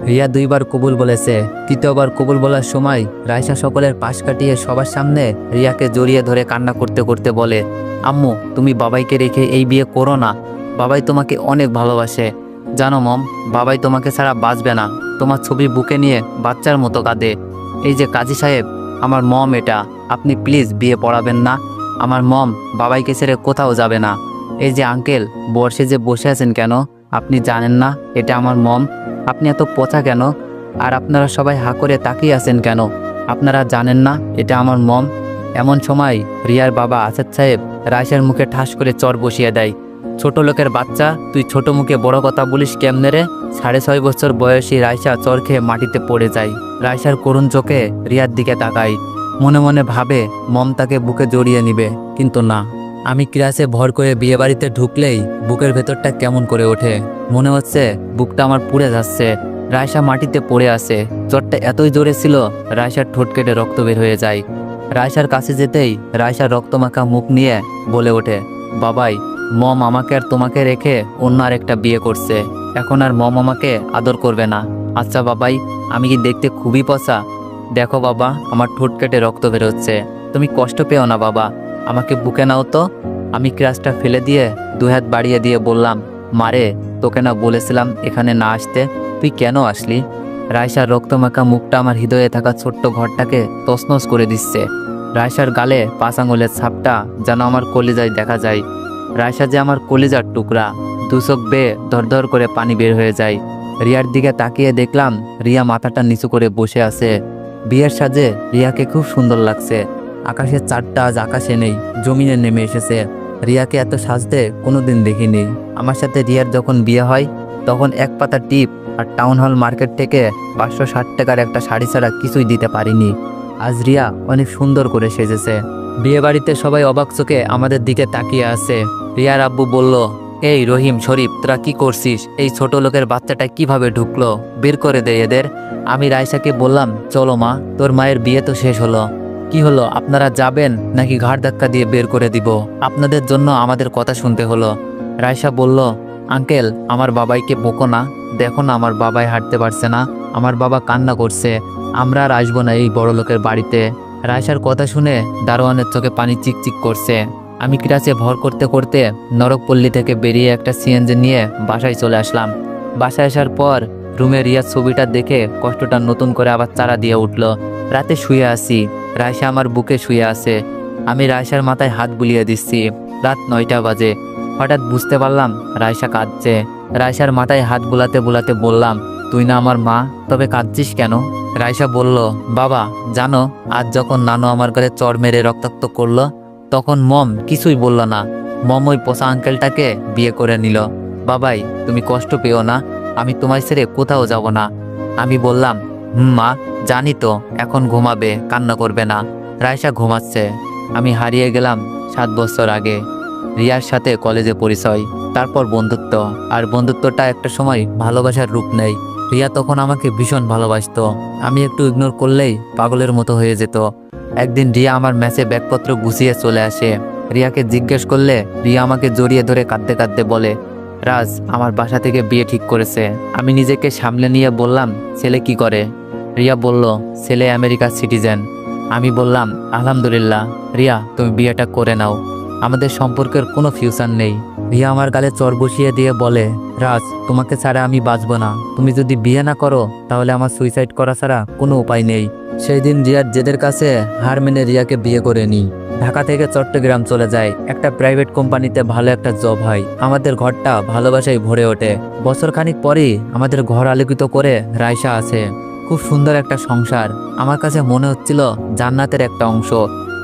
রিয়া দুইবার কবুল বলেছে। তৃতীয়বার কবুল বলার সময় রাইসা সকলের পাশ কাটিয়ে সবার সামনে রিয়াকে জড়িয়ে ধরে কান্না করতে করতে বলে, আম্মু তুমি বাবাইকে রেখে এই বিয়ে করো না, বাবাই তোমাকে অনেক ভালোবাসে। জানো মম, বাবাই তোমাকে ছাড়া বাঁচবে না। তোমার ছবি বুকে নিয়ে বাচ্চার মতো কাঁদে। এই যে কাজী সাহেব, আমার মম এটা, আপনি প্লিজ বিয়ে পড়াবেন না। আমার মম বাবাইকে ছেড়ে কোথাও যাবে না। এই যে আঙ্কেল, বর্ষে যে বসে আছেন কেন, আপনি জানেন না এটা আমার মম? আপনি এত পচা কেন? আর আপনারা সবাই হা করে তাকিয়ে আছেন কেন? আপনারা জানেন না এটা আমার মম? এমন সময় রিয়ার বাবা আসাদ সাহেব রাইসার মুখে ঠাস করে চর বসিয়ে দেয়। ছোট লোকের বাচ্চা, তুই ছোট মুখে বড় কথা বলিস কেমনে রে? 6.5 বছর বয়সী রাইসা চর খেয়ে মাটিতে পড়ে যায়। রাইসার করুণ চোখে রিয়ার দিকে তাকায়। মনে মনে ভাবে মম তাকে বুকে জড়িয়ে নিবে, কিন্তু না। আমি ক্লাসে ভর করে বিয়ে বাড়িতে ঢুকলেই বুকের ভেতরটা কেমন করে ওঠে। মনে হচ্ছে বুকটা আমার পুড়ে যাচ্ছে। রাইসা মাটিতে পড়ে আছে। জ্বরটা এতই জোরে ছিল, রাইসার ঠোঁট কেটে রক্ত বের হয়ে যায়। রাইসার কাছে যেতেই রাইসার রক্তমাখা মুখ নিয়ে বলে ওঠে, বাবাই, মম আমাকে আর তোমাকে রেখে অন্য আর একটা বিয়ে করছে। এখন আর মম আমাকে আদর করবে না। আচ্ছা বাবাই, আমি কি দেখতে খুবই পচা? দেখো বাবা, আমার ঠোঁট কেটে রক্ত বের হচ্ছে। তুমি কষ্ট পেও না বাবা, আমাকে বুকে নাও তো। আমি ক্লাসটা ফেলে দিয়ে 2 হাত বাড়িয়ে দিয়ে বললাম, মারে, তোকে না বলেছিলাম এখানে না আসতে, তুই কেন আসলি? রাইসার রক্তমাখা মুখটা আমার হৃদয়ে থাকা ছোট্ট ঘরটাকে তছনছ করে দিচ্ছে। রাইসার গালে 5 আঙুলের ছাপটা যেন আমার কলিজায় দেখা যায়। রাইসা যে আমার কলিজার টুকরা। 2 চোখ বেয়ে ধরধর করে পানি বের হয়ে যায়। রিয়ার দিকে তাকিয়ে দেখলাম রিয়া মাথাটা নিচু করে বসে আছে। বিয়ের সাজে রিয়াকে খুব সুন্দর লাগছে। আকাশের চাঁদটা আজ আকাশে নেই, জমিনে নেমে এসেছে। রিয়াকে এত সাজতে কোনোদিন দেখিনি। আমার সাথে রিয়ার যখন বিয়ে হয় তখন 1 পাতা টিপ আর টাউন হল মার্কেট থেকে 560 টাকার একটা শাড়ি ছাড়া কিছুই দিতে পারিনি। আজ রিয়া অনেক সুন্দর করে সেজেছে। বিয়ে বাড়িতে সবাই অবাক চোখে আমাদের দিকে তাকিয়ে আছে। রিয়ার আব্বু বলল, এই রহিম, শরীফ, তোরা কি করছিস? এই ছোট লোকের বাচ্চাটা কিভাবে ঢুকলো? বের করে দে এদের। আমি রাইসাকে বললাম, চলো মা, তোর মায়ের বিয়ে তো শেষ হলো। কি হলো, আপনারা যাবেন নাকি ঘাড় ধাক্কা দিয়ে বের করে দিব? আপনাদের জন্য আমাদের কথা শুনতে হলো। রাইসা বলল, আঙ্কেল, আমার বাবাইকে বকো না। দেখো না, আমার বাবাই হাঁটতে পারছে না, আমার বাবা কান্না করছে। আমরা আর আসবো না এই বড় লোকের বাড়িতে। রাইসার কথা শুনে দারোয়ানের চোখে পানি চিকচিক করছে। আমি ক্লাসে ভর করতে করতে নরকপল্লী থেকে বেরিয়ে একটা সিএনজি নিয়ে বাসায় চলে আসলাম। বাসায় আসার পর রুমে রিয়ার ছবিটা দেখে কষ্টটা নতুন করে আবার চারা দিয়ে উঠল। রাতে শুয়ে আছি, রাইসা আমার বুকে শুয়ে আছে। আমি রাইসার মাথায় হাত বুলিয়ে দিচ্ছি। রাত 9টা বাজে। হঠাৎ বুঝতে পারলাম রাইসা কাঁদছে। রাইসার মাথায় হাত বুলাতে বুলাতে বললাম, তুই না আমার মা, তবে কাঁদছিস কেন? রাইসা বলল, বাবা জানো, আজ যখন নানু আমার গালে চড় মেরে রক্তাক্ত করলো তখন মম কিছুই বলল না। মম ওই পোষা আঙ্কেলটাকে বিয়ে করে নিল। বাবাই, তুমি কষ্ট পেও না, আমি তোমায় ছেড়ে কোথাও যাব না। আমি বললাম, মা, জানি তো, এখন ঘুমাবে, কান্না করবে না। রাইসা ঘুমাচ্ছে। আমি হারিয়ে গেলাম 7 বছর আগে। রিয়ার সাথে কলেজে পরিচয়, তারপর বন্ধুত্ব। আর বন্ধুত্বটা একটা সময় ভালোবাসার রূপ নেয়। রিয়া তখন আমাকে ভীষণ ভালোবাসতো। আমি একটু ইগনোর করলেই পাগলের মতো হয়ে যেত। একদিন রিয়া আমার ম্যাচে ব্যাগপত্র গুছিয়ে চলে আসে। রিয়াকে জিজ্ঞেস করলে রিয়া আমাকে জড়িয়ে ধরে কাঁদতে কাঁদতে বলে, রাজ আমার বাসা থেকে বিয়ে ঠিক করেছে। আমি নিজেকে সামলে নিয়ে বললাম, ছেলে কি করে? রিয়া বলল, ছেলে আমেরিকার সিটিজেন। আমি বললাম, আলহামদুলিল্লাহ। রিয়া, তুমি বিয়েটা করে নাও, আমাদের সম্পর্কের কোনো ফিউচার নেই। রিয়া আমার গালে চর বসিয়ে দিয়ে বলে, রাজ, তোমাকে ছাড়া আমি বাঁচব না। তুমি যদি বিয়ে না করো তাহলে আমার সুইসাইড করা ছাড়া কোনো উপায় নেই। সেই দিন রিয়ার জেদের কাছে হার মেনে রিয়াকে বিয়ে করে নিই। ঢাকা থেকে চট্টগ্রাম চলে যায়। একটা প্রাইভেট কোম্পানিতে ভালো একটা জব হয়। আমাদের ঘরটা ভালোবাসায় ভরে ওঠে। বছর খানিক পরেই আমাদের ঘর আলোকিত করে রাইসা আছে। খুব সুন্দর একটা সংসার। আমার কাছে মনে হচ্ছিল জান্নাতের একটা অংশ।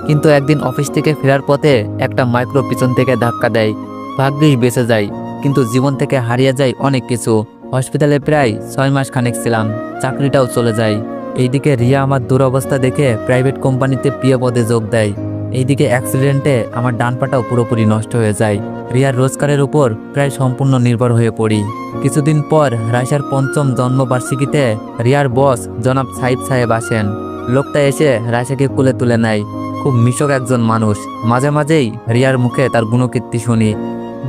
কিন্তু একদিন অফিস থেকে ফেরার পথে একটা মাইক্রো পিছন থেকে ধাক্কা দেয়। ভাগ্যিস বেঁচে যায়, কিন্তু জীবন থেকে হারিয়ে যায় অনেক কিছু। হসপিটালে প্রায় 6 মাস খানেক ছিলাম। চাকরিটাও চলে যায়। এইদিকে রিয়া আমার দুরবস্থা দেখে প্রাইভেট কোম্পানিতে প্রিয় পদে যোগ দেয়। এইদিকে অ্যাক্সিডেন্টে আমার ডান পাটাও পুরোপুরি নষ্ট হয়ে যায়। রিয়ার রোজগারের উপর প্রায় সম্পূর্ণ নির্ভর হয়ে পড়ি। কিছুদিন পর রাইসার 5ম জন্মবার্ষিকীতে রিয়ার বস জনাব সাইদ সাহেব আসেন। লোকটা এসে রাইসাকে কোলে তুলে নেয়। খুব মিশক একজন মানুষ। মাঝে মাঝেই রিয়ার মুখে তার গুণকীর্তি শুনি।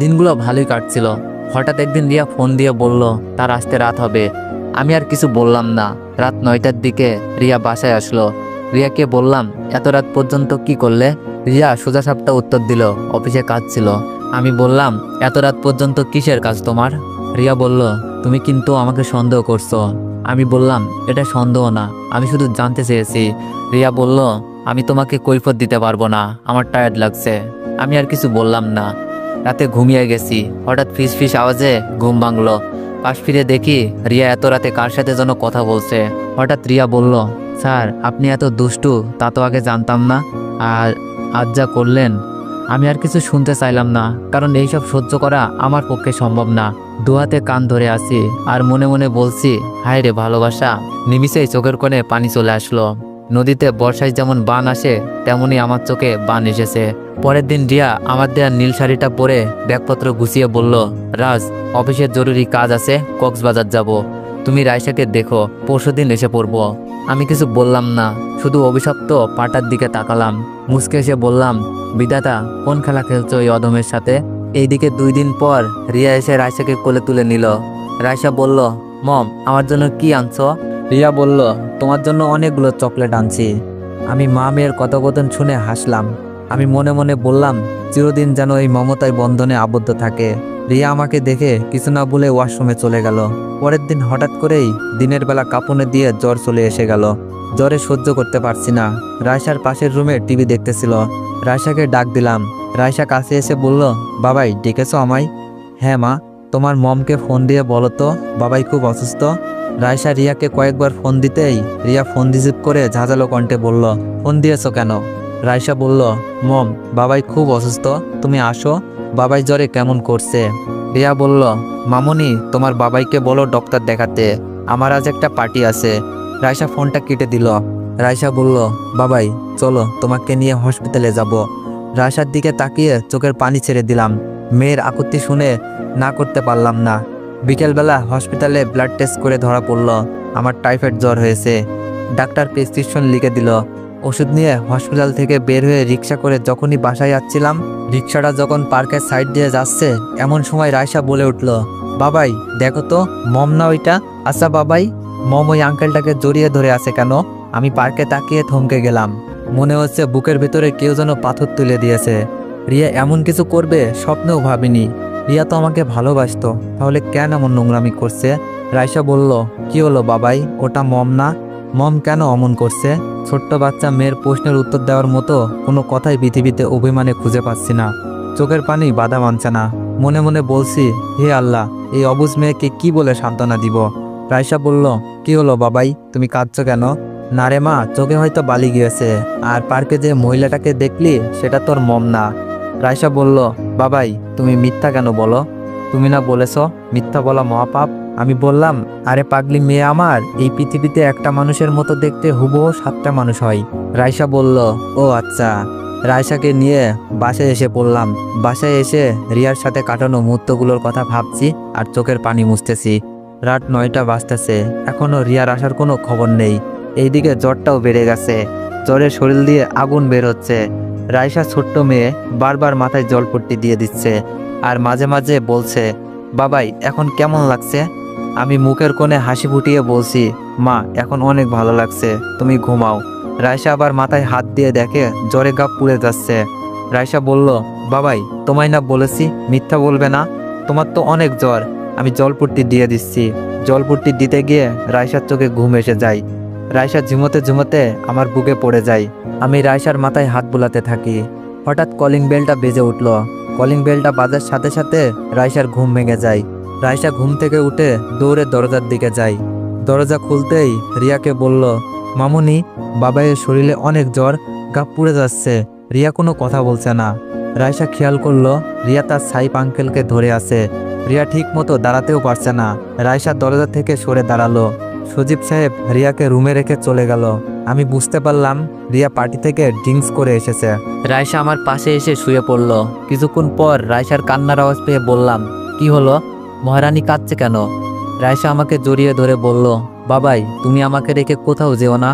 দিনগুলো ভালোই কাটছিল। হঠাৎ একদিন রিয়া ফোন দিয়ে বলল তার আসতে রাত হবে। আমি আর কিছু বললাম না। রাত 9টার দিকে রিয়া বাসায় আসলো। রিয়াকে বললাম, এত রাত পর্যন্ত কি করলে? রিয়া সোজা সাপটা উত্তর দিল, অফিসে কাজ ছিল। আমি বললাম, এত রাত পর্যন্ত কিসের কাজ তোমার? রিয়া বলল, তুমি কিন্তু আমাকে সন্দেহ করছো। আমি বললাম, এটা সন্দেহ না, আমি শুধু জানতে চেয়েছি। রিয়া বলল, আমি তোমাকে কৈফিয়ত দিতে পারবো না, আমার টায়ার্ড লাগছে। আমি আর কিছু বললাম না। রাতে ঘুমিয়ে গেছি। হঠাৎ ফিস ফিস আওয়াজে ঘুম ভাঙলো। পাশ ফিরে দেখি রিয়া এত রাতে কার সাথে যেন কথা বলছে। হঠাৎ রিয়া বলল, স্যার আপনি এত দুষ্টু তা তো আগে জানতাম না, আর আজ যা করলেন। আমি আর কিছু শুনতে চাইলাম না, কারণ এইসব সহ্য করা আমার পক্ষে সম্ভব না। দুহাতে কান ধরে আছি আর মনে মনে বলছি, হায় রে ভালোবাসা। নিমিষেই চোখের কোণে পানি চলে আসলো। নদীতে বর্ষায় যেমন বান আসে, তেমনি আমার চোখে বান এসেছে। পরের দিন রিয়া আমার দেয়া নীল শাড়িটা পরে ব্যাগপত্র গুছিয়ে বলল, রাজ, অফিসের জরুরি কাজ আছে, কক্সবাজার যাব। তুমি রাইসাকে দেখো, পরশুদিন এসে পড়বো। আমি কিছু বললাম না, শুধু অভিশপ্ত পাটার দিকে তাকালাম। মুচকে এসে বললাম, বিধাতা, কোন খেলা খেলছো এই অধমের সাথে? এইদিকে 2 দিন পর রিয়া এসে রাইসাকে কোলে তুলে নিল। রাইসা বলল, মম, আমার জন্য কি আনছো? রিয়া বলল, তোমার জন্য অনেকগুলো চকলেট আনছি। আমি মা মেয়ের কথোপকথন শুনে হাসলাম। আমি মনে মনে বললাম, চিরদিন যেন এই মমতায় বন্ধনে আবদ্ধ থাকে। রিয়া আমাকে দেখে কিছু না বলে ওয়াশরুমে চলে গেল। পরের দিন হঠাৎ করেই দিনের বেলা কাঁপুনে দিয়ে জ্বর চলে এসে গেল। জ্বরে সহ্য করতে পারছি না। রায়সার পাশের রুমে টিভি দেখতেছিল। রায়সাকে ডাক দিলাম। রায়সা কাছে এসে বলল, বাবাই ডেকেছো আমায়? হ্যাঁ মা। তোমার মমকে ফোন দিয়ে বলো তো বাবাই খুব অসুস্থ। রায়সা রিয়াকে কয়েকবার ফোন দিতেই রিয়া ফোন রিসিভ করে ঝাঁঝালো কণ্ঠে বলল, ফোন দিয়েছো কেন? রায়সা বলল, মম, বাবাই খুব অসুস্থ, তুমি আসো, বাবাই জ্বরে কেমন করছে। রিয়া বলল, মামুনি, তোমার বাবাইকে বলো ডক্টর দেখাতে, আমার আজ একটা পার্টি আছে। রায়সা ফোনটা কেটে দিল। রায়সা বলল, বাবাই চলো, তোমাকে নিয়ে হসপিটালে যাব। রায়সার দিকে তাকিয়ে চোখের পানি ছেড়ে দিলাম। মেয়ের আকুতি শুনে না করতে পারলাম না। বিকেলবেলা হসপিটালে ব্লাড টেস্ট করে ধরা পড়ল আমার টাইফয়েড জ্বর হয়েছে। ডাক্তার প্রেসক্রিপশন লিখে দিল। ওষুধ নিয়ে হসপিটাল থেকে বের হয়ে রিক্সা করে যখনই বাসায় যাচ্ছিলাম, রিক্সাটা যখন পার্কের সাইড দিয়ে যাচ্ছে, এমন সময় রায়সা বলে উঠল, বাবাই দেখো তো, মম না ওইটা? আচ্ছা বাবাই, মম ওই আঙ্কেলটাকে জড়িয়ে ধরে আছে কেন? আমি পার্কে তাকিয়ে থমকে গেলাম। মনে হচ্ছে বুকের ভেতরে কেউ যেন পাথর তুলে দিয়েছে। রিয়া এমন কিছু করবে স্বপ্নেও ভাবিনি। রিয়া তো আমাকে ভালোবাসতো, তাহলে কেন এমন নোংরামি করছে? রায়সা বলল, কি হলো বাবাই, ওটা মম না? মম কেন অমন করছে? ছোট্ট বাচ্চা মেয়ের প্রশ্নের উত্তর দেওয়ার মতো কোনো কথাই পৃথিবীতে অভিমানে খুঁজে পাচ্ছি না। চোখের পানি বাধা মানছে না। মনে মনে বলছি, হে আল্লাহ, এই অবুঝ মেয়েকে কি বলে সান্ত্বনা দিব? রায়সা বলল, কি হলো বাবাই, তুমি কাঁদছো কেন? না রে মা, চোখে হয়তো বালি গিয়েছে। আর পার্কে যে মহিলাটাকে দেখলি সেটা তোর মম না। রায়সা বলল, বাবাই তুমি মিথ্যা কেন বলো? তুমি না বলেছ মিথ্যা বলা মহাপাপ? আমি বললাম, আরে পাগলি মেয়ে আমার, এই পৃথিবীতে একটা মানুষের মতো দেখতে হুবহু 7টা মানুষ হয়। রায়সা বলল, ও আচ্ছা। রায়সাকে নিয়ে বাসায় এসে পড়লাম। বাসায় এসে রিয়ার সাথে কাটানো মুহূর্তগুলোর কথা ভাবছি আর চোখের পানি মুছতেছি। রাত 9টা বাজতেছে, এখনো রিয়ার আসার কোনো খবর নেই। এইদিকে জ্বরটাও বেড়ে গেছে। জ্বরের শরীর দিয়ে আগুন বের হচ্ছে। রায়সা ছোট্ট মেয়ে, বারবার মাথায় জলপট্টি দিয়ে দিচ্ছে আর মাঝে মাঝে বলছে, বাবাই এখন কেমন লাগছে? আমি মুখের কোণে হাসি ফুটিয়ে বলছি, মা এখন অনেক ভালো লাগছে, তুমি ঘুমাও। রায়সা আবার মাথায় হাত দিয়ে দেখে জ্বরে গা পুড়ে যাচ্ছে। রায়সা বলল, বাবাই তোমায় না বলেছি মিথ্যা বলবে না, তোমার তো অনেক জ্বর। আমি জলপট্টি দিয়ে দিচ্ছি। জলপট্টি দিতে গিয়ে রায়সার চোখে ঘুম এসে যায়। রায়সা ঝুমোতে ঝুমোতে আমার বুকে পড়ে যায়। আমি রায়সার মাথায় হাত বুলাতে থাকি। হঠাৎ কলিং বেলটা বেজে উঠল। কলিং বেলটা বাজার সাথে সাথে রায়সার ঘুম ভেঙে যায়। রায়সা ঘুম থেকে উঠে দৌড়ে দরজার দিকে যায়। দরজা খুলতেই রিয়াকে বলল, মামুনি, বাবাইয়ের শরীরে অনেক জ্বর, গা পুড়ে যাচ্ছে। রিয়া কোনো কথা বলছে না। রায়সা খেয়াল করলো রিয়া তার সাইপ আঙ্কেলকে ধরে আছে। রিয়া ঠিক মতো দাঁড়াতেও পারছে না। রায়সা দরজা থেকে সরে দাঁড়ালো। সজীব সাহেব রিয়াকে রুমে রেখে চলে গেল। আমি বুঝতে পারলাম রিয়া পার্টি থেকে ড্রিঙ্কস করে এসেছে। রায়সা আমার পাশে এসে শুয়ে পড়ল। কিছুক্ষণ পর রায়সার কান্নার আওয়াজ পেয়ে বললাম, কি হলো, মহারানী কাঁদছে কেন? রায়সা আমাকে জড়িয়ে ধরে বলল, বাবাই তুমি আমাকে রেখে কোথাও যেও না।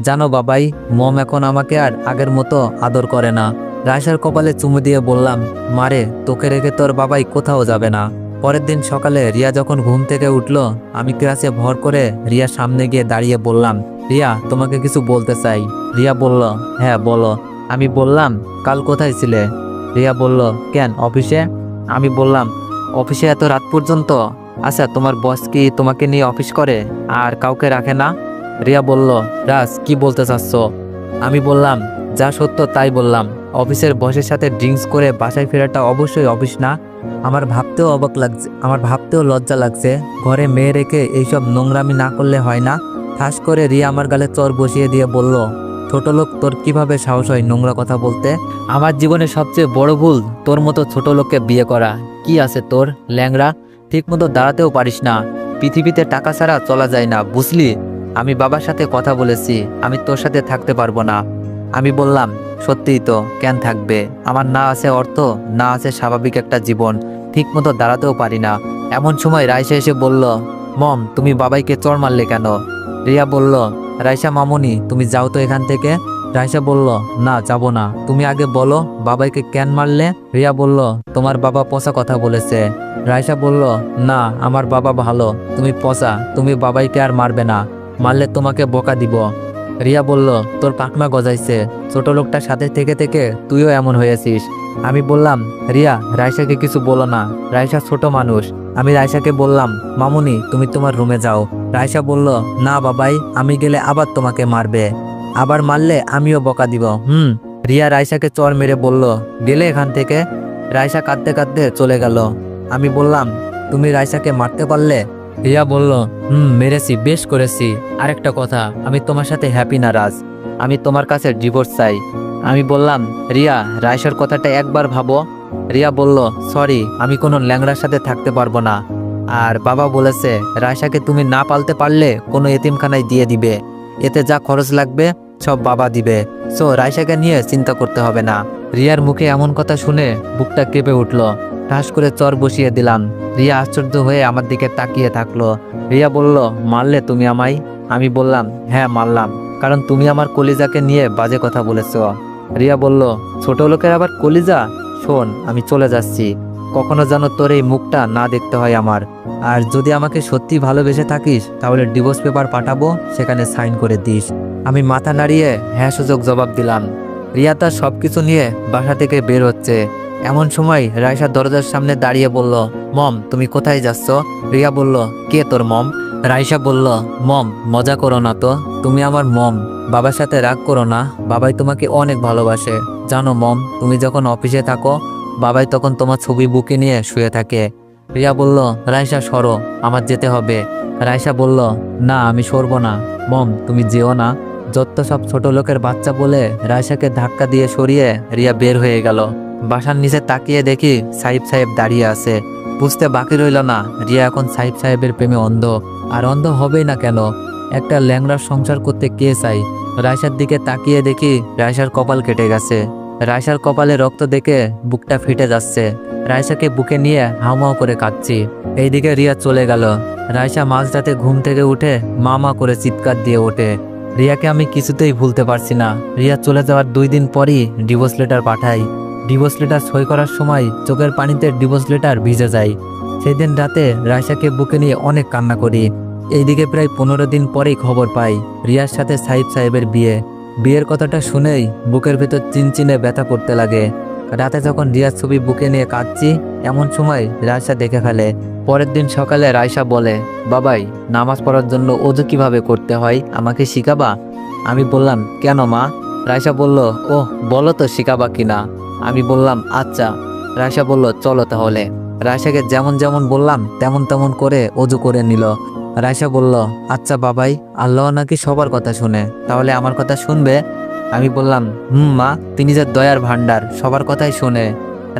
জানো বাবাই, মম এখন আমাকে আর আগের মতো আদর করে না। রায়সার কপালে চুমু দিয়ে বললাম, মারে তোকে রেখে তোর বাবাই কোথাও যাবে না। পরের দিন সকালে রিয়া যখন ঘুম থেকে উঠলো, আমি ক্লাসে ভর করে রিয়ার সামনে গিয়ে দাঁড়িয়ে বললাম, রিয়া তোমাকে কিছু বলতে চাই। রিয়া বলল, হ্যাঁ বলো। আমি বললাম, কাল কোথায় ছিলে? রিয়া বলল, কেন অফিসে? আমি বললাম, অফিসে এত রাত পর্যন্ত? আচ্ছা তোমার বস কি তোমাকে নিয়ে অফিস করে আর কাউকে রাখে না? রিয়া বলল, রাজ কি বলতে চাচ্ছ? আমি বললাম, যা সত্য তাই বললাম। অফিসের বসের সাথে ড্রিঙ্কস করে বাসায় ফেরাটা অবশ্যই অফিস না। আমার ভাবতেও অবাক লাগছে, আমার ভাবতেও লজ্জা লাগছে। ঘরে মেয়ে রেখে এইসব নোংরামি না করলে হয় না? ঠাস করে রিয়া আমার গালে চর বসিয়ে দিয়ে বলল, ছোট লোক, তোর কিভাবে সাহস হয় নোংরা কথা বলতে? আমার জীবনে সবচেয়ে বড় ভুল তোর মতো ছোট লোককে বিয়ে করা। কি আছে তোর, ল্যাংড়া, ঠিক মতো দাঁড়াতেও পারিস না। পৃথিবীতে টাকা ছাড়া চলা যায় না, বুঝলি? আমি বাবার সাথে কথা বলেছি, আমি তোর সাথে থাকতে পারবো না। আমি বললাম, সত্যিই তো, কেন থাকবে? আমার না আছে অর্থ, না আছে স্বাভাবিক একটা জীবন, ঠিক মতো দাঁড়াতেও পারি না। এমন সময় রাইসা এসে বলল, মম তুমি বাবাইকে চড় মারলে কেন? রিয়া বলল, রাইসা মামুনি তুমি যাও তো এখান থেকে। রাইসা বলল, না যাব না, তুমি আগে বলো বাবাইকে কেন মারলে? রিয়া বলল, তোমার বাবা পচা কথা বলেছে। রাইসা বলল, না আমার বাবা ভালো, তুমি পচা, তুমি বাবাইকে আর মারবে না, মারলে তোমাকে বকা দিব। রিয়া বলল, তোর পাখনা গজাইছে, ছোট লোকটার সাথে থেকে থেকে তুইও এমন হয়েছিস। আমি বললাম, রিয়া রাইসাকে কিছু বলো না, রাইসা ছোট মানুষ। আমি রাইসাকে বললাম, মামুনি তুমি তোমার রুমে যাও। রাইসা বলল, না বাবাই, আমি গেলে আবার তোমাকে মারবে, আবার মারলে আমিও বকা দিব। রিয়া রাইসাকে চর মেরে বলল, গেলে এখান থেকে। রাইসা কাঁদতে কাঁদতে চলে গেল। আমি বললাম, তুমি রাইসাকে মারতে পারলে? রিয়া বলল, মেরেছি, বেশ করেছি। আরেকটা কথা, আমি তোমার সাথে হ্যাপি না রাজ, আমি তোমার কাছে ডিভোর্স চাই। আমি বললাম, রিয়া রাইসার কথাটা একবার ভাবো। রিয়া বলল, সরি, আমি কোনো ল্যাংড়ার সাথে থাকতে পারবো না। আর বাবা বলেছে রাইসাকে তুমি না পালতে পারলে কোনো এতিমখানায় দিয়ে দিবে, এতে যা খরচ লাগবে সব বাবা দিবে। সো রাইসাকে নিয়ে চিন্তা করতে হবে না। রিয়ার মুখে এমন কথা শুনে বুকটা কেঁপে উঠল। ঠাস করে চর বসিয়ে দিলাম। রিয়া আশ্চর্য হয়ে আমার দিকে তাকিয়ে থাকলো। রিয়া বলল, মারলে তুমি আমায়? আমি বললাম, হ্যাঁ মারলাম, কারণ তুমি আমার কলিজাকে নিয়ে বাজে কথা বলেছ। রিয়া বলল, ছোট লোকের আবার কলিজা? শোন, আমি চলে যাচ্ছি, কখনো যেন তোর এই মুখটা না দেখতে হয় আমার। আর যদি আমাকে সত্যি ভালোবেসে থাকিস তাহলে ডিভোর্স পেপার পাঠাবো, সেখানে সাইন করে দিস। আমি মাথা নাড়িয়ে হ্যাঁ সূচক জবাব দিলাম। রিয়া তার সবকিছু নিয়ে বাসা থেকে বের হচ্ছে। এমন সময় রাইসা দরজার সামনে দাঁড়িয়ে বলল, মম তুমি কোথায় যাচ্ছ? রিয়া বলল, কে তোর মম? রাইসা বলল, মম মজা করো না তো, তুমি আমার মম, বাবার সাথে রাগ করো না, বাবাই তোমাকে অনেক ভালোবাসে। জানো মম, তুমি যখন অফিসে থাকো বাবাই তখন তোমার ছবি বুকে নিয়ে শুয়ে থাকে। রিয়া বলল, রাইসা সরো, আমার যেতে হবে। রাইসা বলল, না আমি সরবো না। মম তুমি যেও না। যত সব ছোট লোকের বাচ্চা বলে রাইসাকে ধাক্কা দিয়ে সরিয়ে রিয়া বের হয়ে গেল। বাসার নিচে তাকিয়ে দেখি সাহিব সাহেব দাঁড়িয়ে আছে। বুঝতে বাকি রইল না, রিয়া এখন সাহিব সাহেবের প্রেমে অন্ধ। আর অন্ধ হবেই না কেন, একটা ল্যাংড়ার সংসার করতে কে চাই? রাইসার দিকে তাকিয়ে দেখি রাইসার কপাল কেটে গেছে। রাইসার কপালে রক্ত দেখে বুকটা ফেটে যাচ্ছে। রাইসাকে বুকে নিয়ে হাউমাউ করে কাঁদছি। এইদিকে রিয়া চলে গেল। রাইসা মাঝরাতে ঘুম থেকে উঠে মা মা করে চিৎকার দিয়ে ওঠে। রিয়াকে আমি কিছুতেই ভুলতে পারছি না। রিয়া চলে যাওয়ার 2 দিন পরই ডিভোর্স লেটার পাঠাই। ডিভোর্স লেটার সই করার সময় চোখের পানিতে ডিভোর্স লেটার ভিজে যায়। সেই দিন রাতে রাইসাকে বুকে নিয়ে অনেক কান্না করি। এইদিকে প্রায় 15 দিন পরেই খবর পাই রিয়ার সাথে সাহিব সাহেবের বিয়ে। বিয়ের কথাটা শুনেই বুকের ভেতর চিনচিনে ব্যথা করতে লাগে। রাতে যখন রিয়ার ছবি বুকে নিয়ে কাঁদছি, এমন সময় রাইসা দেখে ফেলে। পরের দিন সকালে রাইসা বলে, বাবাই নামাজ পড়ার জন্য ওযু কিভাবে করতে হয় আমাকে শিখাবা? আমি বললাম, কেন মা? রাইসা বলল, ওহ বলো তো শিখাবা কিনা। আমি বললাম, আচ্ছা। রাইসা বলল, চলো তাহলে। রাইসাকে যেমন যেমন বললাম তেমন তেমন করে ওযু করে নিল। রাইসা বলল, আচ্ছা বাবাই, আল্লাহ নাকি সবার কথা শুনে, তাহলে আমার কথা শুনবে? আমি বললাম, মা, তিনি যে দয়ার ভান্ডার, সবার কথাই শোনে।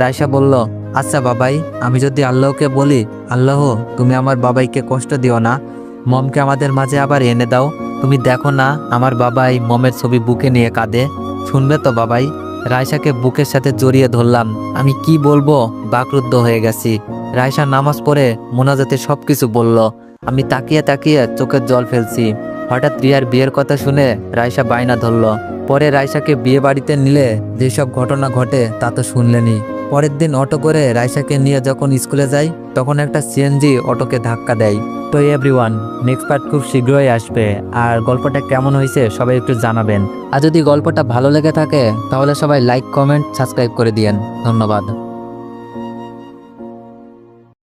রাইসা বলল, আচ্ছা বাবাই, আমি যদি আল্লাহকে বলি, আল্লাহ তুমি আমার বাবাইকে কষ্ট দিও না, মমকে আমাদের মাঝে আবার এনে দাও, তুমি দেখো না আমার বাবাই মমের ছবি বুকে নিয়ে কাঁদে, শুনবে তো বাবাই? রাইসাকে বুকের সাথে জড়িয়ে ধরলাম। আমি কি বলবো, বাকরুদ্ধ হয়ে গেছি। রাইসা নামাজ পড়ে মোনাজাতে সবকিছু বলল। আমি তাকিয়ে তাকিয়ে চোখের জল ফেলছি। হঠাৎ রিয়ার বিয়ের কথা শুনে রাইসা বায়না ধরল। পরে রাইসাকে বিয়ে বাড়িতে নিলে যেসব ঘটনা ঘটে তা তো শুনলেনি। পরের দিন অটো করে রাইসাকে নিয়ে যখন স্কুলে যাই তখন একটা সিএনজি অটোকে ধাক্কা দেয়। তো এভরিওয়ান, নেক্সট পার্ট খুব শীঘ্রই আসবে। আর গল্পটা কেমন হয়েছে সবাই একটু জানাবেন। আর যদি গল্পটা ভালো লেগে থাকে তাহলে সবাই লাইক, কমেন্ট, সাবস্ক্রাইব করে দিয়েন। ধন্যবাদ।